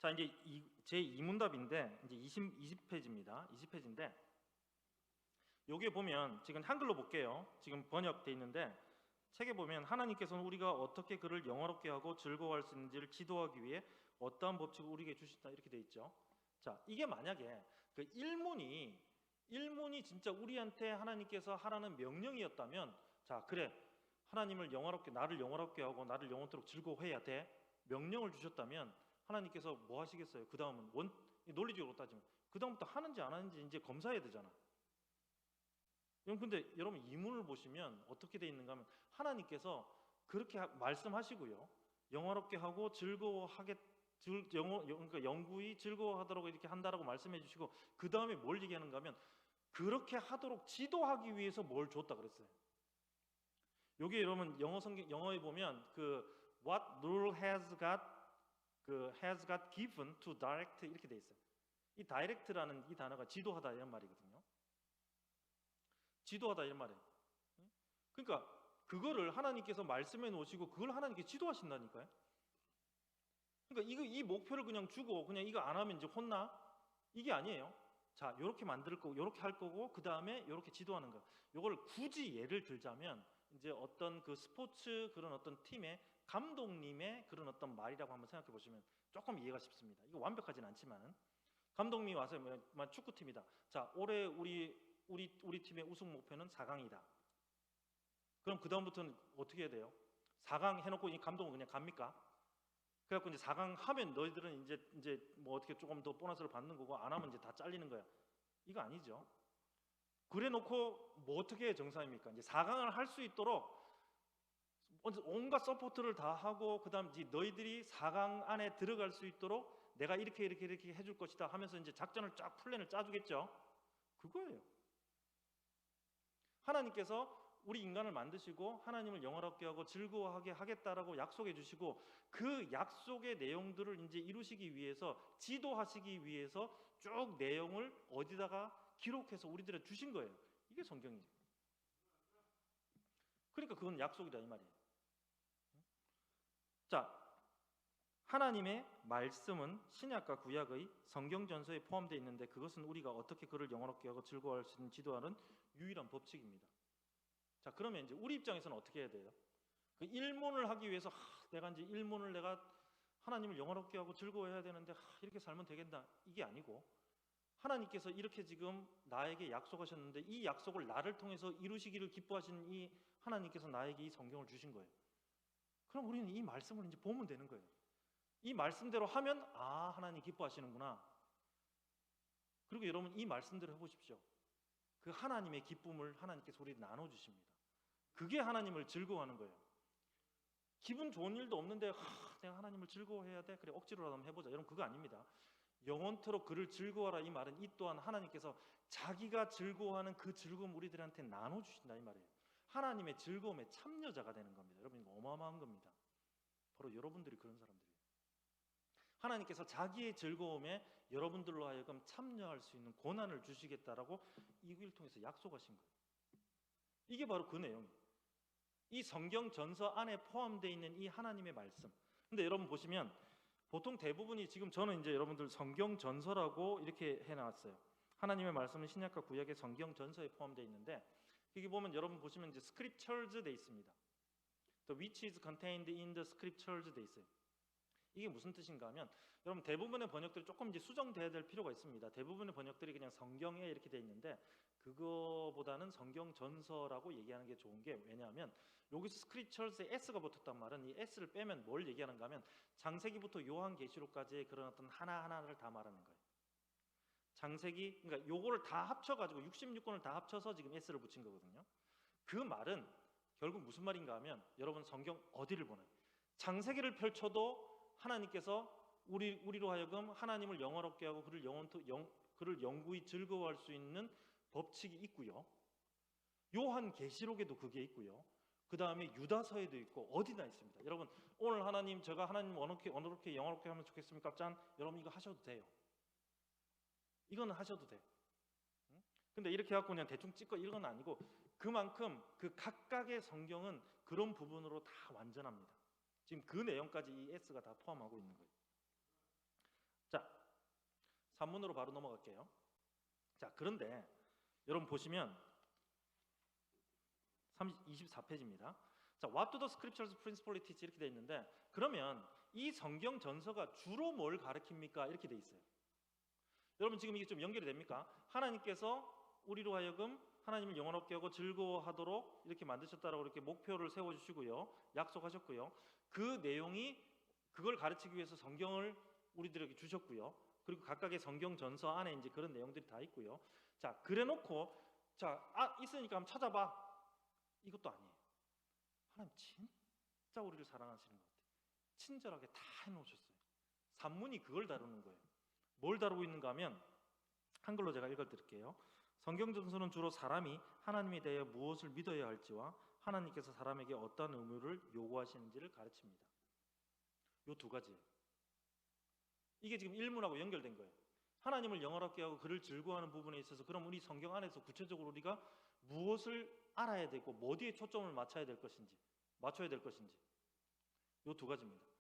자, 이제 제 2문답인데 이제 20페이지입니다. 20페이지인데 여기에 보면 지금 한글로 볼게요. 지금 번역돼 있는데 책에 보면 하나님께서는 우리가 어떻게 그를 영화롭게 하고 즐거워할 수 있는지를 지도하기 위해 어떠한 법칙을 우리에게 주신다 이렇게 돼 있죠. 자, 이게 만약에 그 일문이 진짜 우리한테 하나님께서 하라는 명령이었다면, 자, 그래, 하나님을 영화롭게, 나를 영화롭게 하고 나를 영원토록 즐거워해야 돼 명령을 주셨다면 하나님께서 뭐 하시겠어요? 그 다음은 논리적으로 따지면 그 다음부터 하는지 안 하는지 이제 검사해야 되잖아. 근데 여러분 이문을 보시면 어떻게 돼 있는가 하면 하나님께서 그렇게 말씀하시고요, 영화롭게 하고 그러니까 영구히 즐거워하도록 이렇게 한다라고 말씀해 주시고, 그 다음에 뭘 얘기하는가 하면 그렇게 하도록 지도하기 위해서 뭘 줬다 그랬어요. 여기 여러분 영어에 보면 그 what rule has got given to direct 이렇게 돼 있어요. 이 direct라는 이 단어가 지도하다 이런 말이거든요. 지도하다 이런 말이에요. 그러니까 그거를 하나님께서 말씀해 놓으시고 그걸 하나님께 지도하신다니까요. 그러니까 이 목표를 그냥 주고 그냥 이거 안 하면 이제 혼나? 이게 아니에요. 자, 요렇게 만들 거고 요렇게 할 거고 그 다음에 요렇게 지도하는 거. 요걸 굳이 예를 들자면 이제 어떤 그 스포츠 그런 어떤 팀의 감독님의 그런 어떤 말이라고 한번 생각해 보시면 조금 이해가 쉽습니다. 이거 완벽하진 않지만은 감독님이 와서 축구팀이다. 자, 올해 우리 팀의 우승 목표는 4강이다. 그럼 그 다음부터는 어떻게 해야 돼요? 4강 해놓고 이 감독은 그냥 갑니까? 그래갖고 이제 4강 하면 너희들은 이제 뭐 어떻게 조금 더 보너스를 받는 거고, 안 하면 이제 다 잘리는 거야. 이거 아니죠. 그래놓고 뭐 어떻게 해 정상입니까? 이제 4강을 할 수 있도록 온갖 서포트를 다 하고, 그다음 이제 너희들이 4강 안에 들어갈 수 있도록 내가 이렇게 해줄 것이다 하면서 이제 작전을 쫙 플랜을 짜주겠죠. 그거예요. 하나님께서 우리 인간을 만드시고 하나님을 영화롭게 하고 즐거워하게 하겠다라고 약속해 주시고, 그 약속의 내용들을 이제 이루시기 위해서, 지도하시기 위해서 쭉 내용을 어디다가 기록해서 우리들에게 주신 거예요. 이게 성경이에요. 그러니까 그건 약속이다 이 말이에요. 자, 하나님의 말씀은 신약과 구약의 성경 전서에 포함되어 있는데 그것은 우리가 어떻게 그를 영화롭게 하고 즐거워할 수 있는 지도하는 유일한 법칙입니다. 자, 그러면 이제 우리 입장에서는 어떻게 해야 돼요? 그 일문을 하기 위해서 내가 이제 일문을 내가 하나님을 영화롭게 하고 즐거워해야 되는데 이렇게 살면 되겠나? 이게 아니고, 하나님께서 이렇게 지금 나에게 약속하셨는데 이 약속을 나를 통해서 이루시기를 기뻐하시는 이 하나님께서 나에게 이 성경을 주신 거예요. 그럼 우리는 이 말씀을 이제 보면 되는 거예요. 이 말씀대로 하면 하나님 기뻐하시는구나. 그리고 여러분 이 말씀대로 해보십시오. 그 하나님의 기쁨을 하나님께서 우리에게 나눠주십니다. 그게 하나님을 즐거워하는 거예요. 기분 좋은 일도 없는데 내가 하나님을 즐거워해야 돼? 그래, 억지로라도 한번 해보자. 여러분 그거 아닙니다. 영원토록 그를 즐거워하라 이 말은 이 또한 하나님께서 자기가 즐거워하는 그 즐거움 우리들한테 나눠주신다 이 말이에요. 하나님의 즐거움에 참여자가 되는 겁니다. 여러분 이거 어마어마한 겁니다. 바로 여러분들이 그런 사람들이에요. 하나님께서 자기의 즐거움에 여러분들로 하여금 참여할 수 있는 권한을 주시겠다라고 이 글 통해서 약속하신 거예요. 이게 바로 그 내용이에요. 이 성경 전서 안에 포함되어 있는 이 하나님의 말씀. 근데 여러분 보시면 보통 대부분이 지금 저는 이제 여러분들 성경 전서라고 이렇게 해놨어요. 하나님의 말씀은 신약과 구약의 성경 전서에 포함되어 있는데, 여기 보면 여러분 보시면 이제 scriptures 돼 있습니다. The which is contained in the scriptures 돼 있어요. 이게 무슨 뜻인가 하면 여러분 대부분의 번역들이 조금 이제 수정돼야 될 필요가 있습니다. 대부분의 번역들이 그냥 성경에 이렇게 돼 있는데 그거보다는 성경 전서라고 얘기하는 게 좋은 게, 왜냐하면 여기서 스크립처스에 S가 붙었단 말은 이 S를 빼면 뭘 얘기하는가 하면 창세기부터 요한계시록까지의 그런 어떤 하나하나를 다 말하는 거예요. 창세기, 그러니까 요거를 다 합쳐가지고 66권을 다 합쳐서 지금 S를 붙인 거거든요. 그 말은 결국 무슨 말인가 하면 여러분 성경 어디를 보나요? 창세기를 펼쳐도 하나님께서 우리로 하여금 하나님을 영화롭게 하고 그를 영구히 즐거워할 수 있는 법칙이 있고요. 요한계시록에도 그게 있고요. 그 다음에 유다서에도 있고 어디나 있습니다. 여러분 오늘 제가 하나님 어떻게 영화롭게 하면 좋겠습니까? 짠, 여러분 이거 하셔도 돼요. 이거는 하셔도 돼. 근데 이렇게 해갖고 그냥 대충 찍고 이런 건 아니고, 그만큼 그 각각의 성경은 그런 부분으로 다 완전합니다. 지금 그 내용까지 이 S가 다 포함하고 있는 거예요. 산문으로 바로 넘어갈게요. 자, 그런데 여러분 보시면 24페이지입니다. 자, What do the scriptures principally teach? 이렇게 돼 있는데, 그러면 이 성경 전서가 주로 뭘 가르칩니까? 이렇게 돼 있어요. 여러분 지금 이게 좀 연결이 됩니까? 하나님께서 우리로 하여금 하나님을 영원롭게 하고 즐거워하도록 이렇게 만드셨다라고 이렇게 목표를 세워주시고요, 약속하셨고요. 그 내용이 그걸 가르치기 위해서 성경을 우리들에게 주셨고요. 그리고 각각의 성경 전서 안에 이제 그런 내용들이 다 있고요. 자, 그래놓고 있으니까 한번 찾아봐. 이것도 아니에요. 하나님 진짜 우리를 사랑하시는 것 같아요. 친절하게 다 해놓으셨어요. 산문이 그걸 다루는 거예요. 뭘 다루고 있는가 하면 한글로 제가 읽어드릴게요. 성경 전서는 주로 사람이 하나님에 대해 무엇을 믿어야 할지와 하나님께서 사람에게 어떤 의무를 요구하시는지를 가르칩니다. 요 두 가지예요. 이게 지금 일문하고 연결된 거예요. 하나님을 영원롭게 하고 그를 즐거워하는 부분에 있어서 그럼 우리 성경 안에서 구체적으로 우리가 무엇을 알아야 되고 어디에 초점을 맞춰야 될 것인지 요 두 가지입니다.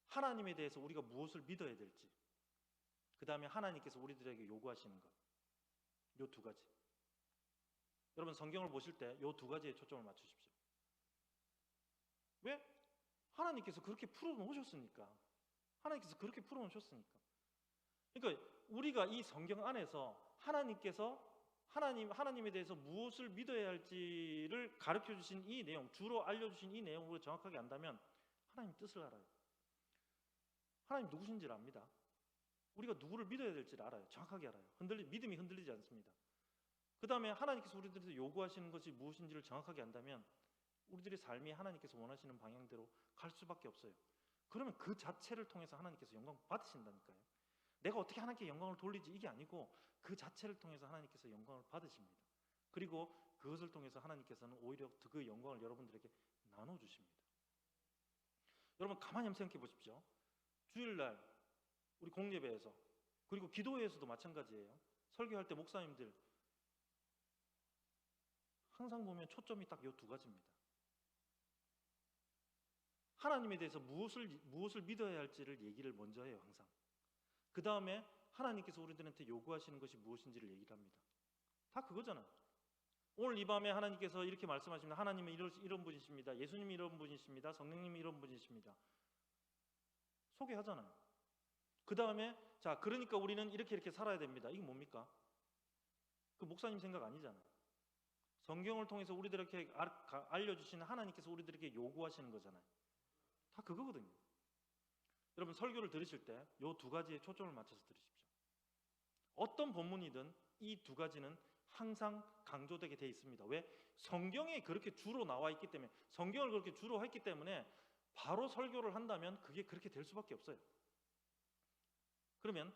하나님에 대해서 우리가 무엇을 믿어야 될지, 그 다음에 하나님께서 우리들에게 요구하시는 것, 요 두 가지. 여러분 성경을 보실 때 요 두 가지에 초점을 맞추십시오. 왜? 하나님께서 그렇게 풀어놓으셨으니까. 그러니까 우리가 이 성경 안에서 하나님에 대해서 무엇을 믿어야 할지를 가르쳐 주신 이 내용, 주로 알려주신 이 내용을 정확하게 안다면 하나님 뜻을 알아요. 하나님 누구신지를 압니다. 우리가 누구를 믿어야 될지를 알아요. 정확하게 알아요. 믿음이 흔들리지 않습니다. 그 다음에 하나님께서 우리들한테 요구하시는 것이 무엇인지를 정확하게 안다면 우리들의 삶이 하나님께서 원하시는 방향대로 갈 수밖에 없어요. 그러면 그 자체를 통해서 하나님께서 영광 받으신다니까요. 내가 어떻게 하나님께 영광을 돌리지 이게 아니고 그 자체를 통해서 하나님께서 영광을 받으십니다. 그리고 그것을 통해서 하나님께서는 오히려 그 영광을 여러분들에게 나눠주십니다. 여러분 가만히 한번 생각해 보십시오. 주일날 우리 공예배에서, 그리고 기도회에서도 마찬가지예요. 설교할 때 목사님들 항상 보면 초점이 딱 이 두 가지입니다. 하나님에 대해서 무엇을 믿어야 할지를 얘기를 먼저 해요. 항상. 그 다음에 하나님께서 우리들한테 요구하시는 것이 무엇인지를 얘기를 합니다. 다 그거잖아요. 오늘 이 밤에 하나님께서 이렇게 말씀하십니다. 하나님은 이런 분이십니다. 예수님이 이런 분이십니다. 성령님이 이런 분이십니다. 소개하잖아요. 그 다음에 자, 그러니까 우리는 이렇게 살아야 됩니다. 이게 뭡니까? 그 목사님 생각 아니잖아요. 성경을 통해서 우리들에게 알려주시는 하나님께서 우리들에게 요구하시는 거잖아요. 다 그거거든요. 여러분 설교를 들으실 때 이 두 가지에 초점을 맞춰서 들으십시오. 어떤 본문이든 이 두 가지는 항상 강조되게 돼 있습니다. 왜? 성경에 그렇게 주로 나와 있기 때문에, 성경을 그렇게 주로 했기 때문에 바로 설교를 한다면 그게 그렇게 될 수밖에 없어요. 그러면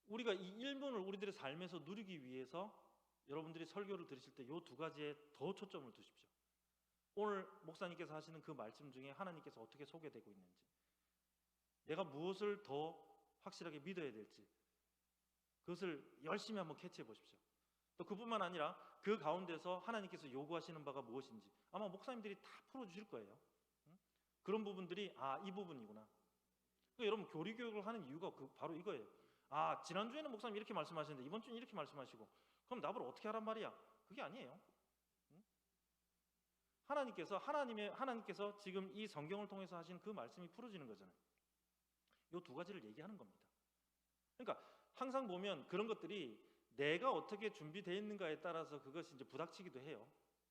우리가 이 일문을 우리들의 삶에서 누리기 위해서 여러분들이 설교를 들으실 때 이 두 가지에 더 초점을 두십시오. 오늘 목사님께서 하시는 그 말씀 중에 하나님께서 어떻게 소개되고 있는지, 내가 무엇을 더 확실하게 믿어야 될지 그것을 열심히 한번 캐치해 보십시오. 또 그뿐만 아니라 그 가운데서 하나님께서 요구하시는 바가 무엇인지 아마 목사님들이 다 풀어주실 거예요. 그런 부분들이 이 부분이구나. 그러니까 여러분 교리 교육을 하는 이유가 바로 이거예요. 지난주에는 목사님 이렇게 말씀하시는데 이번 주는 이렇게 말씀하시고, 그럼 나보고 어떻게 하란 말이야? 그게 아니에요. 하나님께서 지금 이 성경을 통해서 하신 그 말씀이 풀어지는 거잖아요. 이 두 가지를 얘기하는 겁니다. 그러니까 항상 보면 그런 것들이 내가 어떻게 준비되어 있는가에 따라서 그것이 이제 부닥치기도 해요.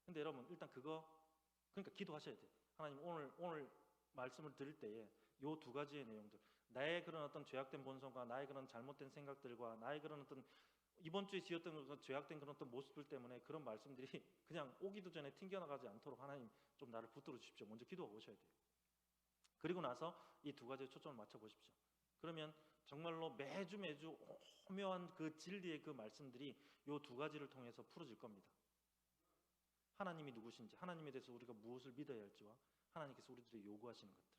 근데 여러분 일단 그러니까 기도하셔야 돼요. 하나님 오늘 말씀을 들을 때에 이 두 가지의 내용들, 나의 그런 어떤 죄악된 본성과 나의 그런 잘못된 생각들과 나의 그런 어떤 이번 주에 지었던 그런 죄악된 그런 어떤 모습들 때문에 그런 말씀들이 그냥 오기도 전에 튕겨나가지 않도록 하나님 좀 나를 붙들어 주십시오. 먼저 기도하고 오셔야 돼요. 그리고 나서 이 두 가지에 초점을 맞춰 보십시오. 그러면 정말로 매주 오묘한 그 진리의 그 말씀들이 이 두 가지를 통해서 풀어질 겁니다. 하나님이 누구신지, 하나님에 대해서 우리가 무엇을 믿어야 할지와 하나님께서 우리들에게 요구하시는 것들.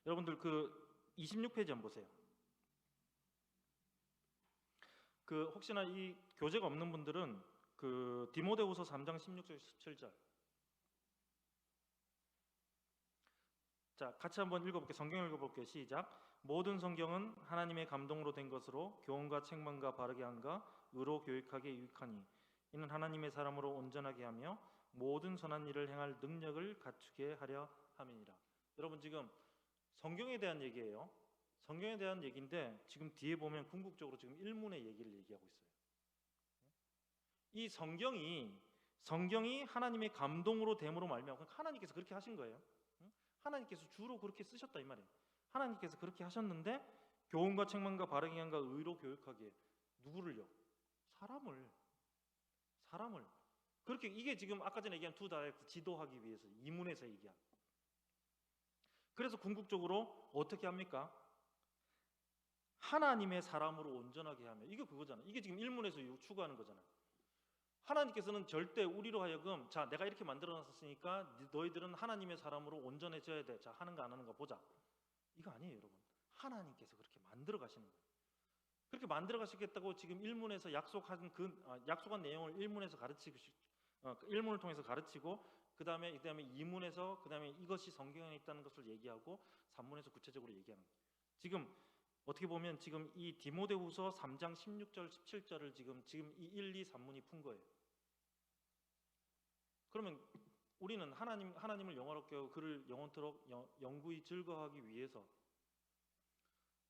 여러분들 그 26페이지 한번 보세요. 그 혹시나 이 교재가 없는 분들은 그 디모데후서 3장 16절 17절. 자, 같이 한번 읽어볼게요. 성경 읽어볼게요. 시작. 모든 성경은 하나님의 감동으로 된 것으로 교훈과 책망과 바르게 함과 의로 교육하기에 유익하니 이는 하나님의 사람으로 온전하게 하며 모든 선한 일을 행할 능력을 갖추게 하려 함이니라. 여러분 지금 성경에 대한 얘기예요. 성경에 대한 얘기인데 지금 뒤에 보면 궁극적으로 지금 일문의 얘기를 얘기하고 있어요. 이 성경이 하나님의 감동으로 됨으로 말미암아 하나님께서 그렇게 하신 거예요. 하나님께서 주로 그렇게 쓰셨다 이 말이에요. 하나님께서 그렇게 하셨는데 교훈과 책망과 바르게 함과 의로 교육하기에 누구를요? 사람을 그렇게 이게 지금 아까 전에 얘기한 두 다이렉트 지도하기 위해서 이문에서 얘기한. 그래서 궁극적으로 어떻게 합니까? 하나님의 사람으로 온전하게 하며 이게 그거잖아요. 이게 지금 일문에서 추구하는 거잖아요. 하나님께서는 절대 우리로 하여금 자 내가 이렇게 만들어놨으니까 너희들은 하나님의 사람으로 온전해져야 돼. 자 하는가 안 하는가 보자. 이거 아니에요 여러분. 하나님께서 그렇게 만들어 가시는 거예요. 그렇게 만들어 가시겠다고 지금 일문에서 약속한 내용을 일문에서 가르치고 일문을 통해서 가르치고 그다음에 이문에서 그다음에 이것이 성경에 있다는 것을 얘기하고 3문에서 구체적으로 얘기하는 거예요. 지금 어떻게 보면 지금 이 디모데후서 3장 16절 17절을 지금 이 1, 2, 3문이 푼 거예요. 그러면 우리는 하나님을 영원롭게 하고 그를 영원토록 영구히 즐거워하기 위해서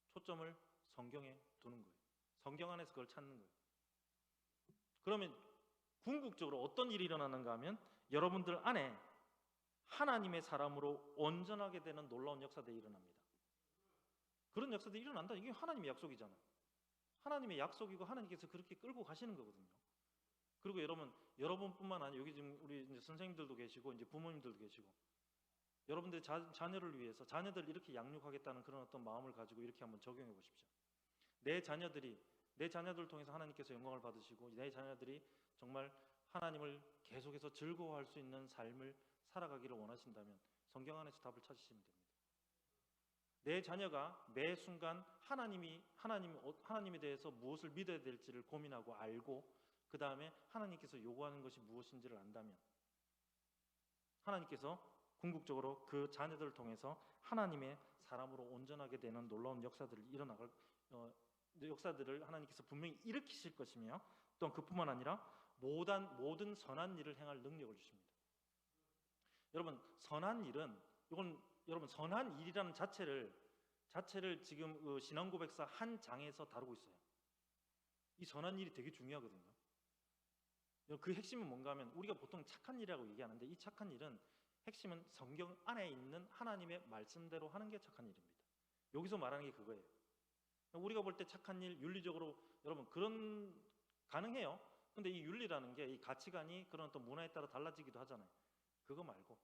초점을 성경에 두는 거예요. 성경 안에서 그걸 찾는 거예요. 그러면 궁극적으로 어떤 일이 일어나는가 하면 여러분들 안에 하나님의 사람으로 온전하게 되는 놀라운 역사들이 일어납니다. 그런 역사들이 일어난다. 이게 하나님의 약속이잖아요. 하나님의 약속이고 하나님께서 그렇게 끌고 가시는 거거든요. 그리고 여러분뿐만 아니라 여기 지금 우리 이제 선생님들도 계시고 이제 부모님들도 계시고 여러분들의 자녀를 위해서 자녀들 이렇게 양육하겠다는 그런 어떤 마음을 가지고 이렇게 한번 적용해 보십시오. 내 자녀들 통해서 하나님께서 영광을 받으시고 내 자녀들이 정말 하나님을 계속해서 즐거워할 수 있는 삶을 살아가기를 원하신다면 성경 안에서 답을 찾으시면 됩니다. 내 자녀가 매 순간 하나님에 대해서 무엇을 믿어야 될지를 고민하고 알고 그 다음에 하나님께서 요구하는 것이 무엇인지를 안다면 하나님께서 궁극적으로 그 자녀들을 통해서 하나님의 사람으로 온전하게 되는 놀라운 역사들을 하나님께서 분명히 일으키실 것이며 또한 그뿐만 아니라 모든 선한 일을 행할 능력을 주십니다. 여러분 선한 일이라는 자체를 지금 신앙고백서 한 장에서 다루고 있어요. 이 선한 일이 되게 중요하거든요. 그 핵심은 뭔가 하면 우리가 보통 착한 일이라고 얘기하는데 이 착한 일은 핵심은 성경 안에 있는 하나님의 말씀대로 하는 게 착한 일입니다. 여기서 말하는 게 그거예요. 우리가 볼 때 착한 일, 윤리적으로 여러분 그런 가능해요. 근데 이 윤리라는 게 이 가치관이 그런 어떤 문화에 따라 달라지기도 하잖아요. 그거 말고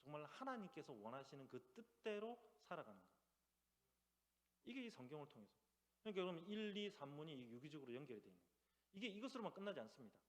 정말 하나님께서 원하시는 그 뜻대로 살아가는 거. 이게 이 성경을 통해서. 그러니까 여러분 1, 2, 3문이 유기적으로 연결이 되어 있는 거예요. 이게 이것으로만 끝나지 않습니다.